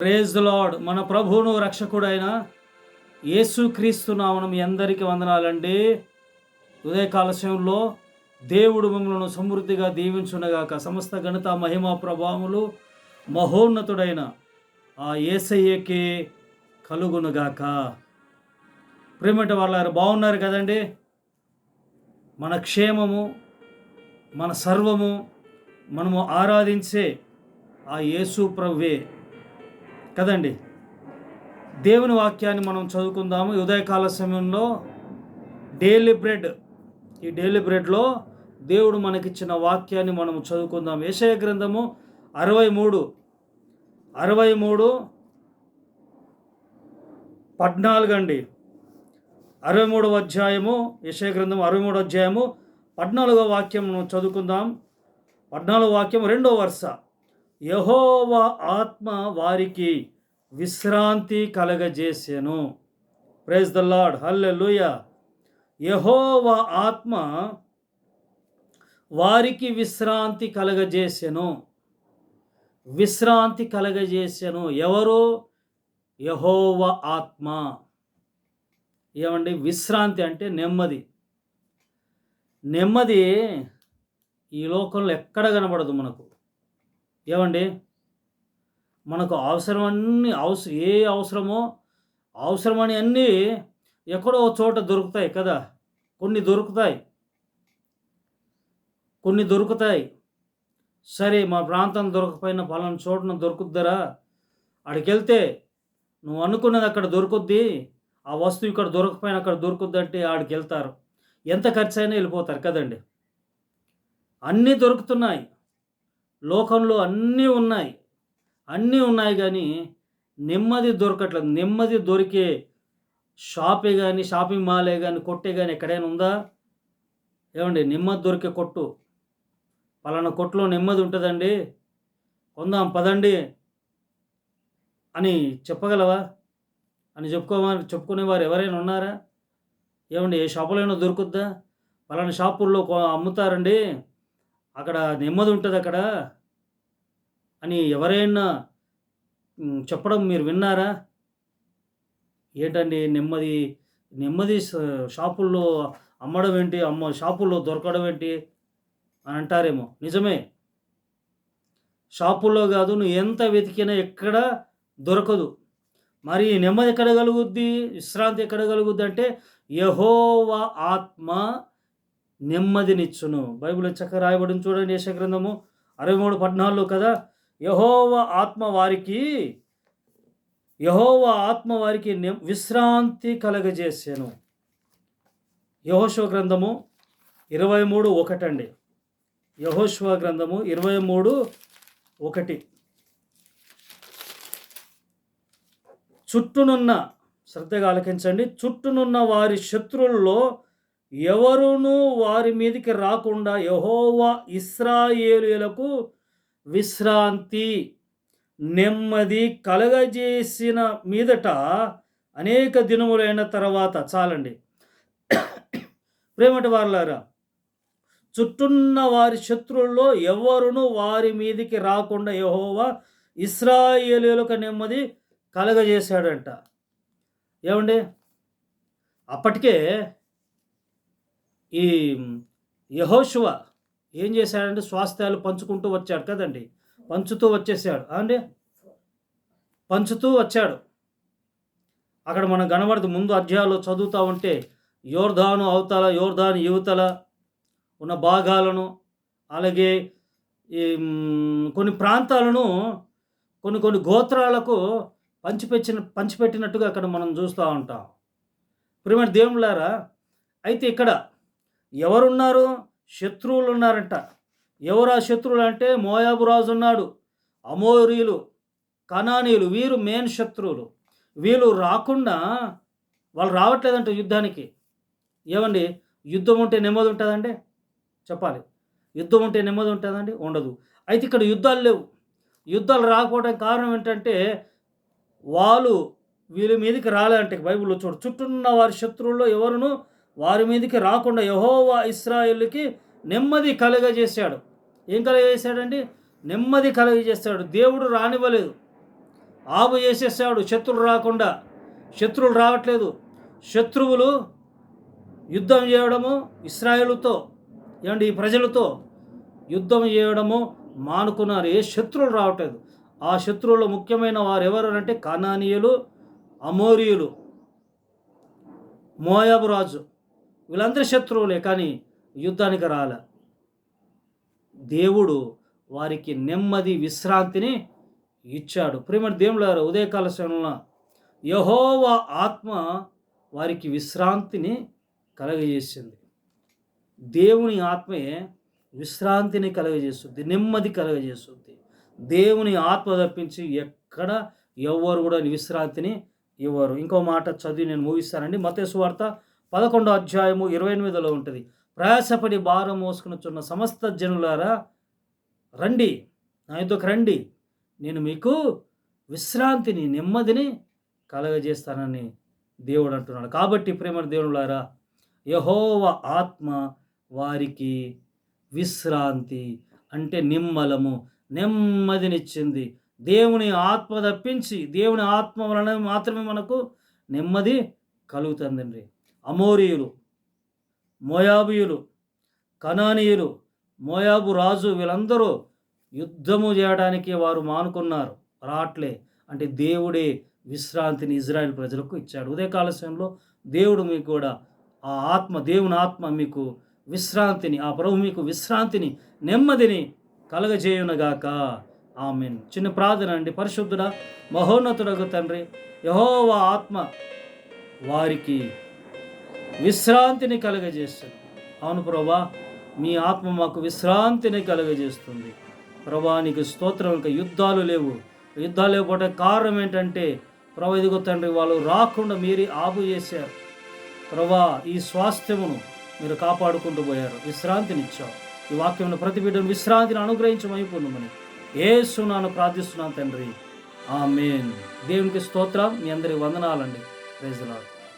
Praise the lord. మన ప్రభువును రక్షకుడైన యేసుక్రీస్తు నామమున మీ అందరికీ వందనాలండి. ఉదయకాల సమయంలో దేవుడు మిమ్మల్ని సమృద్ధిగా దీవించునగాక. సమస్త ఘనత మహిమ ప్రభావములు మహోన్నతుడైన ఆ యేసయ్యకే కలుగునుగాక. ప్రేమటి వాళ్ళారు బాగున్నారు కదండి. మన క్షేమము, మన సర్వము మనము ఆరాధించే ఆ యేసు ప్రభువే కదండి. దేవుని వాక్యాన్ని మనం చదువుకుందాము. ఉదయకాల సమయంలో డైలీ బ్రెడ్, ఈ డైలీ బ్రెడ్లో దేవుడు మనకిచ్చిన వాక్యాన్ని మనం చదువుకుందాం. యెషయా గ్రంథము 14 అండి. 63వ అధ్యాయము, యెషయా గ్రంథం 63వ అధ్యాయము 14వ వాక్యం చదువుకుందాం. 14వ వాక్యం 2వ వరుస. యెహోవా ఆత్మ వారికి విశ్రాంతి కలగజేసెను. ప్రైజ్ ద లార్డ్, హల్లెలూయా. యెహోవా ఆత్మ వారికి విశ్రాంతి కలగజేసెను. విశ్రాంతి కలగజేసెను. ఎవరు? యెహోవా ఆత్మ. ఏమండి, విశ్రాంతి అంటే నెమ్మది. నెమ్మది ఈ లోకంలో ఎక్కడ కనబడదు మనకు. ఏమండి, మనకు ఏ అవసరమో అవసరమని అన్నీ ఎక్కడో చోట దొరుకుతాయి కదా. కొన్ని దొరుకుతాయి. సరే, మా ప్రాంతం దొరకపోయినా పలానా చోటున దొరుకుద్దరా, అక్కడికి వెళ్తే నువ్వు అనుకున్నది అక్కడ దొరుకుద్ది, ఆ వస్తువు ఇక్కడ దొరకపోయినా అక్కడ దొరుకుద్దంటే ఆడికి వెళ్తారు. ఎంత ఖర్చు అయినా వెళ్ళిపోతారు కదండి. అన్నీ దొరుకుతున్నాయి లోకంలో, అన్నీ ఉన్నాయి కానీ నెమ్మది దొరకట్లేదు. నెమ్మది దొరికే షాపే కానీ, షాపింగ్ మాలే కానీ, కొట్టే కానీ ఎక్కడైనా ఉందా? ఏమండి, నెమ్మది దొరికే కొట్టు, పలానా కొట్టులో నెమ్మది ఉంటుందండి, కొందాం పదండి అని చెప్పగలవా? అని చెప్పుకునేవారు ఎవరైనా ఉన్నారా? ఏమండి, ఏ షాపులైనా దొరుకుద్దా? పలానా షాపుల్లో అమ్ముతారండి, అక్కడ నెమ్మది ఉంటుంది అక్కడ అని ఎవరైనా చెప్పడం మీరు విన్నారా? ఏంటండి నెమ్మది షాపుల్లో అమ్మడం ఏంటి, షాపుల్లో దొరకడం ఏంటి అని అంటారేమో. నిజమే, షాపుల్లో కాదు, నువ్వు ఎంత వెతికినా ఎక్కడ దొరకదు. మరి నెమ్మది ఎక్కడ కలుగుద్ది, విశ్రాంతి ఎక్కడ కలుగుద్ది అంటే యెహోవా ఆత్మ నెమ్మదినిచ్చును. బైబిల్ చక్కగా రాయబడింది చూడండి. యెషయా గ్రంథము 63:14 కదా. యెహోవా ఆత్మ వారికి విశ్రాంతి కలగజేసెను. యెహోషువ గ్రంథము 23:1 అండి. యెహోషువ గ్రంథము 23:1. శ్రద్ధగా ఆలకించండి. చుట్టూనున్న వారి శత్రువుల్లో ఎవరునూ వారి మీదికి రాకుండా యెహోవా ఇశ్రాయేలీయులకు విశ్రాంతి, నెమ్మది కలగజేసిన మీదట అనేక దినములైన తర్వాత. చాలండి ప్రేమటి వారలారా, చుట్టూన్న వారి శత్రువుల్లో ఎవరును వారి మీదికి రాకుండా యెహోవా ఇశ్రాయేలీయులకు నెమ్మది కలగజేశాడంట. ఏమండి, అప్పటికే ఈ యెహోషువ ఏం చేశాడంటే స్వాస్థ్యాలు పంచుకుంటూ వచ్చాడు కదండి. పంచుతూ వచ్చాడు. అక్కడ మనం కనబడదు. ముందు అధ్యాయాలు చదువుతూ ఉంటే యోర్దాను అవతల, యోర్దాను యువతల ఉన్న భాగాలను, అలాగే ఈ కొన్ని ప్రాంతాలను కొన్ని గోత్రాలకు పంచిపెట్టినట్టుగా అక్కడ మనం చూస్తూ ఉంటాం. ప్రియమైన దేవుళ్ళారా, అయితే ఇక్కడ ఎవరున్నారు? శత్రువులు ఉన్నారంట. ఎవరు ఆ శత్రువులు అంటే మోయాబు రాజు ఉన్నాడు, అమోరీలు, కనానీయులు, వీరు మెయిన్ శత్రువులు. వీళ్ళు వాళ్ళు రావట్లేదంట యుద్ధానికి. ఏమండి, యుద్ధం ఉంటే నెమ్మది ఉంటుందండి? చెప్పాలి. యుద్ధం ఉంటే నెమ్మది ఉంటుందండి? ఉండదు. అయితే ఇక్కడ యుద్ధాలు లేవు. యుద్ధాలు రాకపోవడానికి కారణం ఏంటంటే వీళ్ళ మీదకి రాలేదంటే. బైబిల్లో చుట్టూన్న వారి శత్రువుల్లో ఎవరును వారి మీదకి రాకుండా యెహోవా ఇశ్రాయేలుకి నెమ్మది కలుగజేశాడు. ఏం కలుగజేశాడండి? నెమ్మది కలుగజేశాడు. దేవుడు రానివ్వలేదు. ఆపు చేసేసాడు శత్రువులు రాకుండా. శత్రువులు రావట్లేదు. శత్రువులు యుద్ధం చేయడము ఇశ్రాయేలుతో, ఏమండి ఈ ప్రజలతో యుద్ధం చేయడము మానుకున్నారు. ఏ శత్రువులు రావట్లేదు. ఆ శత్రువులు ముఖ్యమైన వారు ఎవరు అంటే కనానీయులు, అమోరీయులు, మోయాబు రాజు. వీళ్ళందరూ శత్రువులే, కానీ యుద్ధానికి రాలే. దేవుడు వారికి నెమ్మది విశ్రాంతిని ఇచ్చాడు. ప్రియమైన దేవులారా, ఉదయకాల సమయంలో యెహోవా ఆత్మ వారికి విశ్రాంతిని కలగజేసింది. దేవుని ఆత్మయే విశ్రాంతిని కలగజేస్తుంది, నెమ్మది కలగజేస్తుంది. దేవుని ఆత్మ తప్పించి ఎక్కడ ఎవ్వరు కూడా విశ్రాంతిని ఇవ్వరు. ఇంకో మాట చదివి నేను ముగిస్తానండి. మత్తయి సువార్త 11వ అధ్యాయము 28లో ఉంటుంది. ప్రయాసపడి భారం మోసుకునిచున్న సమస్త జనులారా రండి, నా యొద్దకు రండి, నేను మీకు విశ్రాంతిని, నెమ్మదిని కలగజేస్తానని దేవుడు అంటున్నాడు. కాబట్టి ప్రేమ దేవులారా, యెహోవా ఆత్మ వారికి విశ్రాంతి అంటే నిమ్మలము, నెమ్మదినిచ్చింది. దేవుని ఆత్మ తప్పించి, దేవుని ఆత్మ వలన మాత్రమే మనకు నెమ్మది కలుగుతుందండి. అమోరీయులు, మోయాబీయులు, కనానీయులు, మోయాబు రాజు వీళ్ళందరూ యుద్ధము చేయడానికి వారు మానుకున్నారు, రాట్లే. అంటే దేవుడే విశ్రాంతిని ఇజ్రాయెల్ ప్రజలకు ఇచ్చాడు. ఉదయకాల సమయంలో దేవుడు మీకు కూడా ఆ ఆత్మ, దేవుని ఆత్మ మీకు విశ్రాంతిని, ఆ ప్రభు మీకు విశ్రాంతిని, నెమ్మదిని కలగజేయునగాక. ఆమేన్. చిన్న ప్రార్థన అండి. పరిశుద్ధుడ మహోన్నతుడగు తండ్రి, యెహోవా ఆత్మ వారికి విశ్రాంతిని కలగజేస్తుంది. అవును ప్రభా, మీ ఆత్మ మాకు విశ్రాంతిని కలగజేస్తుంది. ప్రభా నీకు స్తోత్రం. ఇంకా యుద్ధాలు లేవు. యుద్ధాలు లేకపోతే కారణం ఏంటంటే ప్రభా ఇదిగో తండ్రి, వాళ్ళు రాకుండా మీరే ఆపు చేశారు. ప్రభా ఈ స్వాస్థ్యమును మీరు కాపాడుకుంటూ పోయారు, విశ్రాంతినిచ్చావు. ఈ వాక్యమును ప్రతి బిడ్డను విశ్రాంతిని అనుగ్రహించమైపోనుమని యేసు నామమున ప్రార్థిస్తున్నాను తండ్రి. ఆమేన్. దేవునికి స్తోత్రం. మీ అందరి వందనాలండి. Praise the lord.